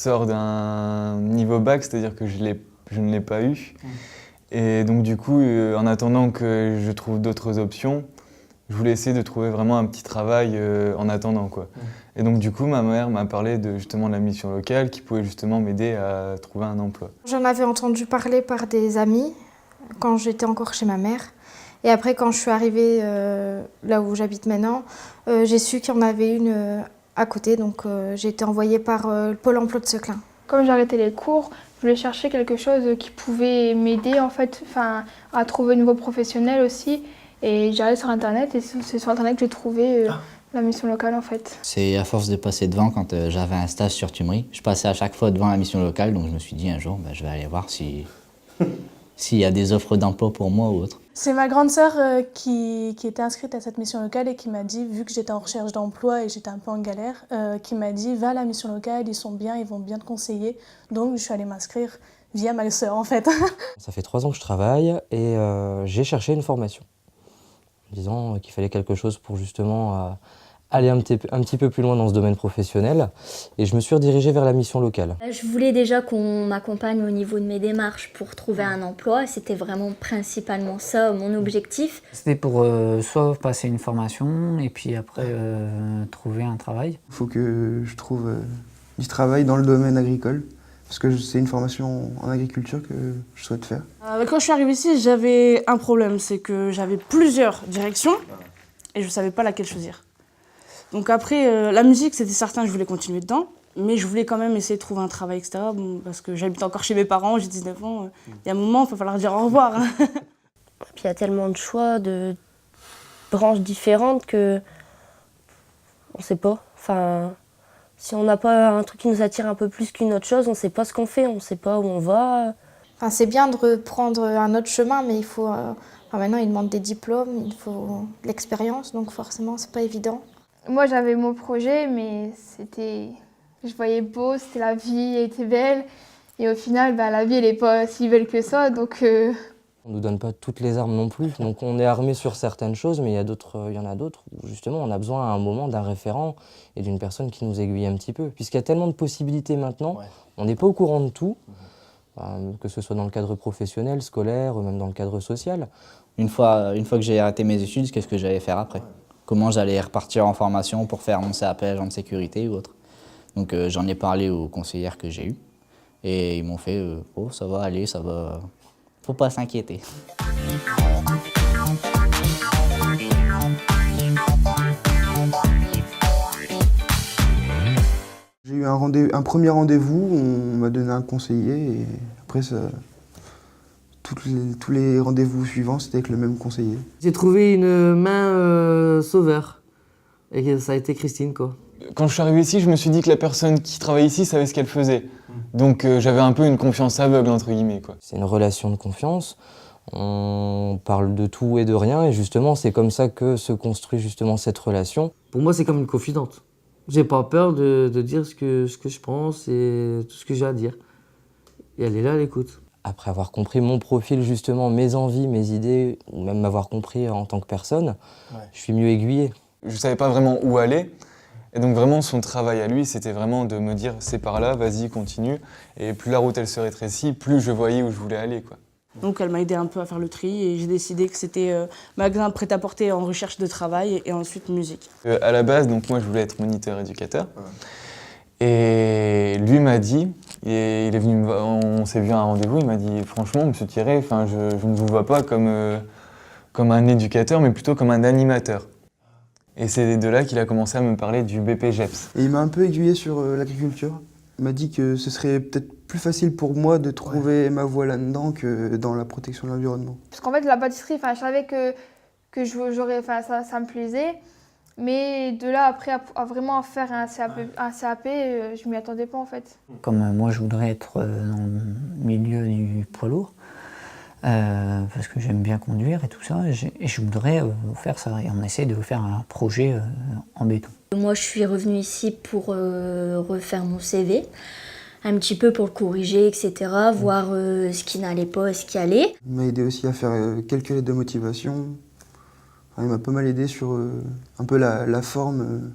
sors d'un niveau bac, c'est-à-dire que je ne l'ai pas eu. Et donc du coup, en attendant que je trouve d'autres options, je voulais essayer de trouver vraiment un petit travail en attendant, quoi. Et donc du coup, ma mère m'a parlé justement de la mission locale qui pouvait justement m'aider à trouver un emploi. J'en avais entendu parler par des amis quand j'étais encore chez ma mère. Et après, quand je suis arrivée là où j'habite maintenant, j'ai su qu'il y en avait une à côté. Donc j'ai été envoyée par le Pôle emploi de Seclin. Comme j'ai arrêté les cours, je voulais chercher quelque chose qui pouvait m'aider en fait, à trouver un niveau professionnel aussi. Et j'ai allé sur internet et c'est sur internet que j'ai trouvé la mission locale en fait. C'est à force de passer devant quand j'avais un stage sur Tumerie. Je passais à chaque fois devant la mission locale, donc je me suis dit un jour, je vais aller voir s'il y a des offres d'emploi pour moi ou autre. C'est ma grande sœur qui était inscrite à cette mission locale et qui m'a dit, vu que j'étais en recherche d'emploi et j'étais un peu en galère, qui m'a dit va à la mission locale, ils sont bien, ils vont bien te conseiller. Donc je suis allée m'inscrire via ma sœur en fait. Ça fait 3 ans que je travaille et j'ai cherché une formation, en disant qu'il fallait quelque chose pour justement aller un petit peu plus loin dans ce domaine professionnel. Et je me suis redirigé vers la mission locale. Je voulais déjà qu'on m'accompagne au niveau de mes démarches pour trouver un emploi. C'était vraiment principalement ça mon objectif. C'était pour soit passer une formation et puis après trouver un travail. Il faut que je trouve du travail dans le domaine agricole. Parce que c'est une formation en agriculture que je souhaite faire. Quand je suis arrivée ici, j'avais un problème, c'est que j'avais plusieurs directions et je ne savais pas laquelle choisir. Donc après, la musique, c'était certain, je voulais continuer dedans, mais je voulais quand même essayer de trouver un travail, etc. Parce que j'habite encore chez mes parents, j'ai 19 ans, il y a un moment, il va falloir dire au revoir. Puis il y a tellement de choix, de branches différentes que on ne sait pas. Enfin, si on n'a pas un truc qui nous attire un peu plus qu'une autre chose, on ne sait pas ce qu'on fait, on ne sait pas où on va. Enfin, c'est bien de reprendre un autre chemin, mais il faut. Maintenant, ils demandent des diplômes, il faut de l'expérience, donc forcément, c'est pas évident. Moi j'avais mon projet, mais je voyais beau, la vie était belle. Et au final, la vie elle n'est pas si belle que ça, donc... On ne nous donne pas toutes les armes non plus, donc on est armé sur certaines choses, mais il y en a d'autres où justement on a besoin à un moment d'un référent et d'une personne qui nous aiguille un petit peu. Puisqu'il y a tellement de possibilités maintenant, on n'est pas au courant de tout, que ce soit dans le cadre professionnel, scolaire, ou même dans le cadre social. Une fois que j'ai arrêté mes études, qu'est-ce que j'allais faire après ? Comment j'allais repartir en formation pour faire mon CAP agent de sécurité ou autre. Donc j'en ai parlé aux conseillères que j'ai eues et ils m'ont fait « Oh, ça va aller, ça va, faut pas s'inquiéter ». J'ai eu un premier rendez-vous, on m'a donné un conseiller et après tous les rendez-vous suivants, c'était avec le même conseiller. J'ai trouvé une main sauveur, et ça a été Christine, quoi. Quand je suis arrivé ici, je me suis dit que la personne qui travaillait ici savait ce qu'elle faisait. Donc j'avais un peu une confiance aveugle, entre guillemets, quoi. C'est une relation de confiance, on parle de tout et de rien, et justement c'est comme ça que se construit justement cette relation. Pour moi, c'est comme une confidente. J'ai pas peur de dire ce que je pense et tout ce que j'ai à dire. Et elle est là, elle écoute. Après avoir compris mon profil, justement, mes envies, mes idées, ou même m'avoir compris en tant que personne, je suis mieux aiguillé. Je savais pas vraiment où aller, et donc vraiment son travail à lui, c'était vraiment de me dire c'est par là, vas-y, continue. Et plus la route elle se rétrécit, plus je voyais où je voulais aller, quoi. Donc elle m'a aidé un peu à faire le tri et j'ai décidé que c'était magasin prêt-à-porter en recherche de travail et ensuite musique. À la base, donc moi je voulais être moniteur éducateur. Et lui m'a dit, et il est venu, on s'est vu à un rendez-vous, il m'a dit franchement, monsieur Thierry, je ne vous vois pas comme un éducateur, mais plutôt comme un animateur. Et c'est de là qu'il a commencé à me parler du BPGEPS. Et il m'a un peu aiguillé sur l'agriculture. Il m'a dit que ce serait peut-être plus facile pour moi de trouver ma voie là-dedans que dans la protection de l'environnement. Parce qu'en fait, la pâtisserie, je savais que ça me plaisait. Mais de là, après, à vraiment faire un CAP, je m'y attendais pas en fait. Comme moi, je voudrais être dans le milieu du poids lourd, parce que j'aime bien conduire et tout ça, et je voudrais faire ça. Et on essaie de faire un projet en béton. Moi, je suis revenue ici pour refaire mon CV, un petit peu pour le corriger, etc., voir ce qui n'allait pas et ce qui allait. Il m'a aidé aussi à faire quelques lettres de motivation. Enfin, il m'a pas mal aidé sur un peu la forme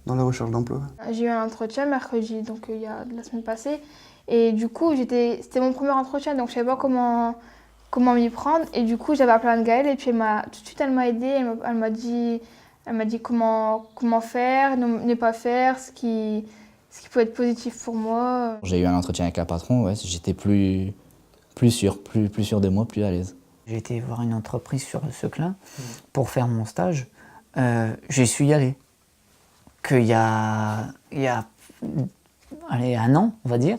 dans la recherche d'emploi? J'ai eu un entretien mercredi, donc il y a la semaine passée. Et du coup, c'était mon premier entretien, donc je ne savais pas comment m'y prendre. Et du coup, j'avais appelé Anne-Gaëlle et puis tout de suite, elle m'a aidée. Elle m'a dit comment faire, ne pas faire, ce qui peut être positif pour moi. J'ai eu un entretien avec la patron, ouais, j'étais plus sûr de moi, plus à l'aise. J'ai été voir une entreprise sur le Seclin pour faire mon stage. J'y suis allé. Qu'il y a allez, 1 an, on va dire,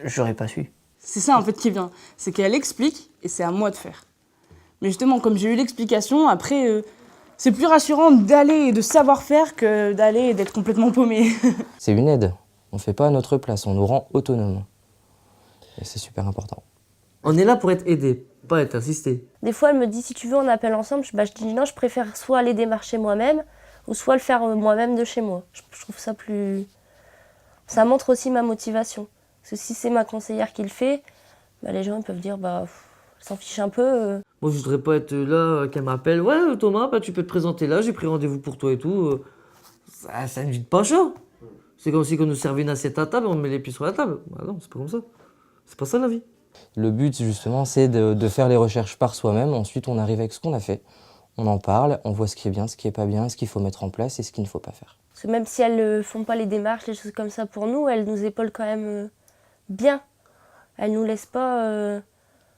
j'aurais pas su. C'est ça en fait qui vient, c'est qu'elle explique et c'est à moi de faire. Mais justement, comme j'ai eu l'explication, après, c'est plus rassurant d'aller et de savoir faire que d'aller et d'être complètement paumé. C'est une aide. On ne fait pas à notre place, on nous rend autonomes. Et c'est super important. On est là pour être aidé, pas être assisté. Des fois, elle me dit, si tu veux, on appelle ensemble. Je dis non, je préfère soit aller démarcher moi-même, ou soit le faire moi-même de chez moi. Je trouve ça plus... Ça montre aussi ma motivation. Parce que si c'est ma conseillère qui le fait, bah, les gens ils peuvent dire, bah, elle s'en fiche un peu. Moi, je voudrais pas être là, qu'elle m'appelle. Ouais, Thomas, bah, tu peux te présenter là, j'ai pris rendez-vous pour toi et tout. Ça ne vide pas chaud. C'est comme si on nous servait une assiette à table, on met les pieds sur la table. Bah non, c'est pas comme ça. C'est pas ça la vie. Le but, justement, c'est de faire les recherches par soi-même. Ensuite, on arrive avec ce qu'on a fait. On en parle, on voit ce qui est bien, ce qui est pas bien, ce qu'il faut mettre en place et ce qu'il ne faut pas faire. Parce que même si elles ne font pas les démarches, les choses comme ça pour nous, elles nous épaulent quand même bien. Elles nous laissent pas...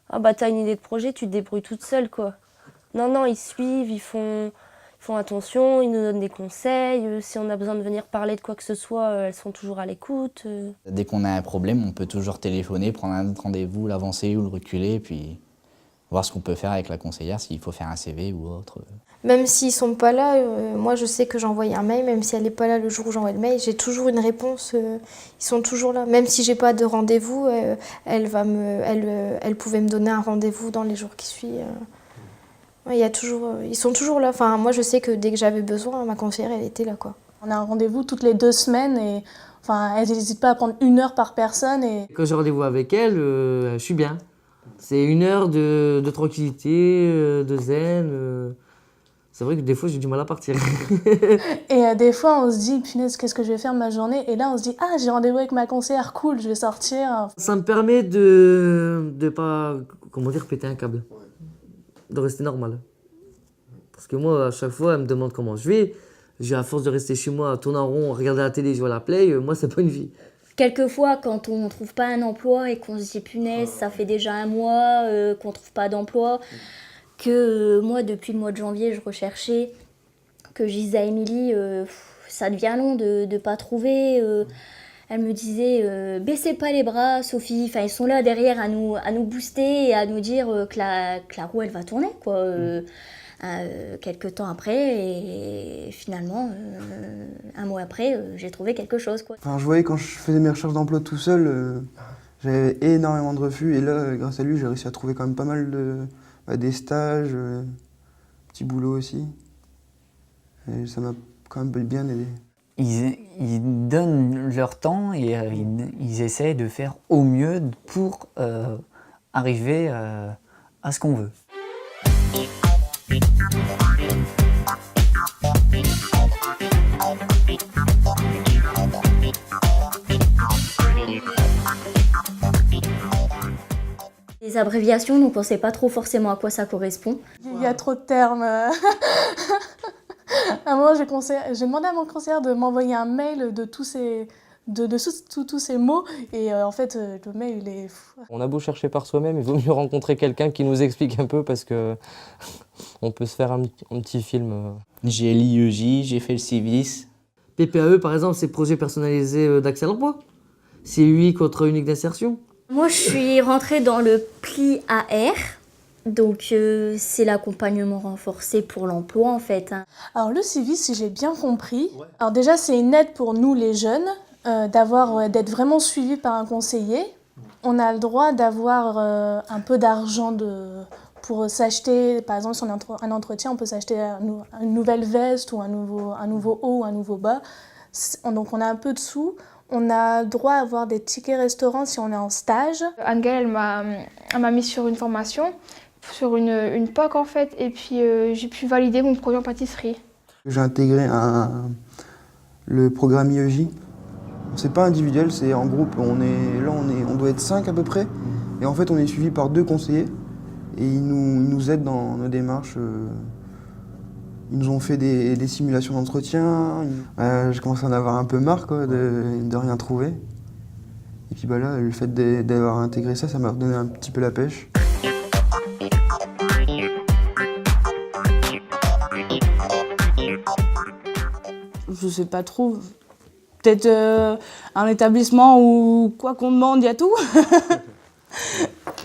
Ah bah t'as une idée de projet, tu te débrouilles toute seule quoi. Non, ils suivent, ils font attention, ils nous donnent des conseils. Si on a besoin de venir parler de quoi que ce soit, elles sont toujours à l'écoute. Dès qu'on a un problème, on peut toujours téléphoner, prendre un autre rendez-vous, l'avancer ou le reculer, puis voir ce qu'on peut faire avec la conseillère, s'il faut faire un CV ou autre. Même s'ils sont pas là, moi je sais que j'ai envoyé un mail, même si elle n'est pas là le jour où j'envoie le mail, j'ai toujours une réponse, ils sont toujours là. Même si j'ai pas de rendez-vous, elle pouvait me donner un rendez-vous dans les jours qui suivent. Ouais, ils sont toujours là. Enfin, moi je sais que dès que j'avais besoin, ma conseillère elle était là quoi. On a un rendez-vous toutes les 2 semaines et enfin, elles n'hésitent pas à prendre 1 heure par personne. Et... Quand j'ai rendez-vous avec elle, je suis bien. C'est 1 heure de tranquillité, de zen. C'est vrai que des fois, j'ai du mal à partir. Et des fois, on se dit, punaise, qu'est-ce que je vais faire de ma journée? Et là, on se dit, ah, j'ai rendez-vous avec ma conseillère, cool, je vais sortir. Ça me permet de pas, comment dire, péter un câble. De rester normal. Parce que moi, à chaque fois, elle me demande comment je vais. J'ai à force de rester chez moi, à tourner en rond, à regarder la télé, jouer à la play, moi, c'est pas une vie. Quelquefois, quand on ne trouve pas un emploi et qu'on se dit, punaise, ça fait déjà 1 mois qu'on ne trouve pas d'emploi, que moi, depuis le mois de janvier, je recherchais, que je disais à Émilie, ça devient long de ne pas trouver. Elle me disait, baissez pas les bras, Sophie. Enfin, ils sont là derrière à nous booster et à nous dire que la roue, elle va tourner, quoi. Quelques temps après, et finalement, 1 mois après, j'ai trouvé quelque chose, quoi. Enfin, je voyais quand je faisais mes recherches d'emploi tout seul, j'avais énormément de refus. Et là, grâce à lui, j'ai réussi à trouver quand même pas mal des stages, petits boulots aussi. Et ça m'a quand même bien aidé. Ils donnent leur temps et ils essaient de faire au mieux pour arriver à ce qu'on veut. Les abréviations, donc on ne sait pas trop forcément à quoi ça correspond. Il y a trop de termes. À un moment, j'ai demandé à mon conseillère de m'envoyer un mail de tous ces mots. Et en fait, le mail, il est fou. On a beau chercher par soi-même, il vaut mieux rencontrer quelqu'un qui nous explique un peu parce que on peut se faire un petit film. J'ai l'IEJ, j'ai fait le CIVIS. PPAE, par exemple, c'est projet personnalisé d'accès à l'emploi. CUI, contrat unique d'insertion. Moi, je suis rentrée dans le PLI AR. Donc, c'est l'accompagnement renforcé pour l'emploi, en fait. Alors, le CIVIS, si j'ai bien compris, alors déjà, c'est une aide pour nous, les jeunes, d'être vraiment suivis par un conseiller. On a le droit d'avoir un peu d'argent pour s'acheter, par exemple, si on a un entretien, on peut s'acheter une nouvelle veste ou un nouveau haut ou un nouveau bas. Donc, on a un peu de sous. On a droit à avoir des tickets restaurants si on est en stage. Anne-Gaëlle, elle m'a mise sur une formation, sur une POC en fait, et puis j'ai pu valider mon projet en pâtisserie. J'ai intégré le programme IEJ. C'est pas individuel, c'est en groupe. On doit être 5 à peu près. Et en fait, on est suivi par 2 conseillers. Et ils nous aident dans nos démarches. Ils nous ont fait des simulations d'entretien. J'ai commencé à en avoir un peu marre quoi, de rien trouver. Et puis bah là, le fait d'avoir intégré ça, ça m'a redonné un petit peu la pêche. Je sais pas trop. Peut-être un établissement où quoi qu'on demande, il y a tout.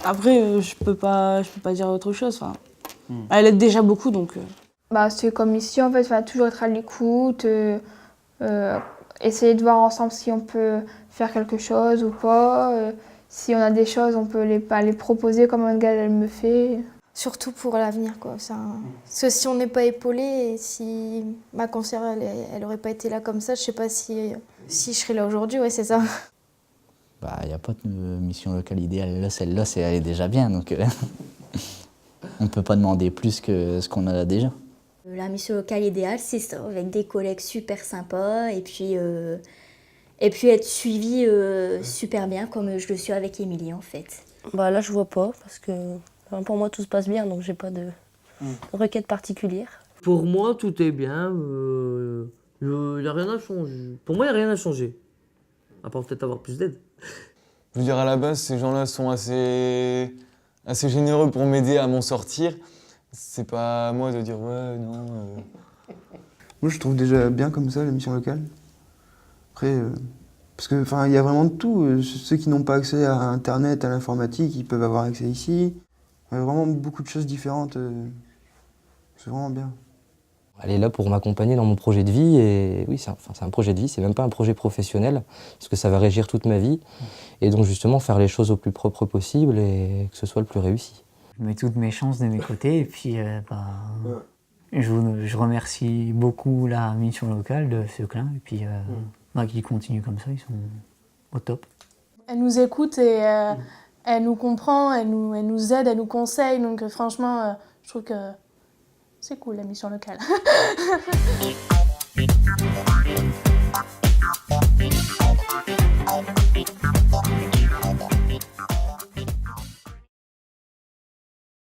Après, je peux pas dire autre chose. Enfin, elle aide déjà beaucoup, donc... Bah, c'est comme ici, en fait, toujours être à l'écoute, essayer de voir ensemble si on peut faire quelque chose ou pas. Si on a des choses, on peut les proposer comme un gars elle me fait. Surtout pour l'avenir, quoi. Parce que si on n'est pas épaulé, et si ma conseillère, elle aurait pas été là comme ça, je sais pas si je serais là aujourd'hui, ouais, c'est ça. Bah, il n'y a pas de mission locale idéale. Là, celle-là, elle est déjà bien, donc on ne peut pas demander plus que ce qu'on a déjà. La mission locale idéale, c'est ça, avec des collègues super sympas et puis être suivi super bien comme je le suis avec Émilie en fait. Bah là, je vois pas parce que pour moi, tout se passe bien, donc j'ai pas de requête particulière. Pour moi, tout est bien. Il n'y a rien à changer. Pour moi, il n'y a rien à changer. À part peut-être avoir plus d'aide. Je veux dire, à la base, ces gens-là sont assez généreux pour m'aider à m'en sortir. C'est pas à moi de dire ouais, non. Moi, je trouve déjà bien comme ça, la mission locale. Après, parce que, enfin, il y a vraiment de tout. Ceux qui n'ont pas accès à Internet, à l'informatique, ils peuvent avoir accès ici. Il y a vraiment beaucoup de choses différentes. C'est vraiment bien. Elle est là pour m'accompagner dans mon projet de vie et oui, c'est un projet de vie, c'est même pas un projet professionnel parce que ça va régir toute ma vie et donc justement faire les choses au plus propre possible et que ce soit le plus réussi. Je mets toutes mes chances de mes côtés et puis je remercie beaucoup la mission locale de Seclin et puis qu'ils continuent comme ça, ils sont au top. Elle nous écoute et elle nous comprend, elle nous aide, elle nous conseille, donc franchement, je trouve que c'est cool la mission locale.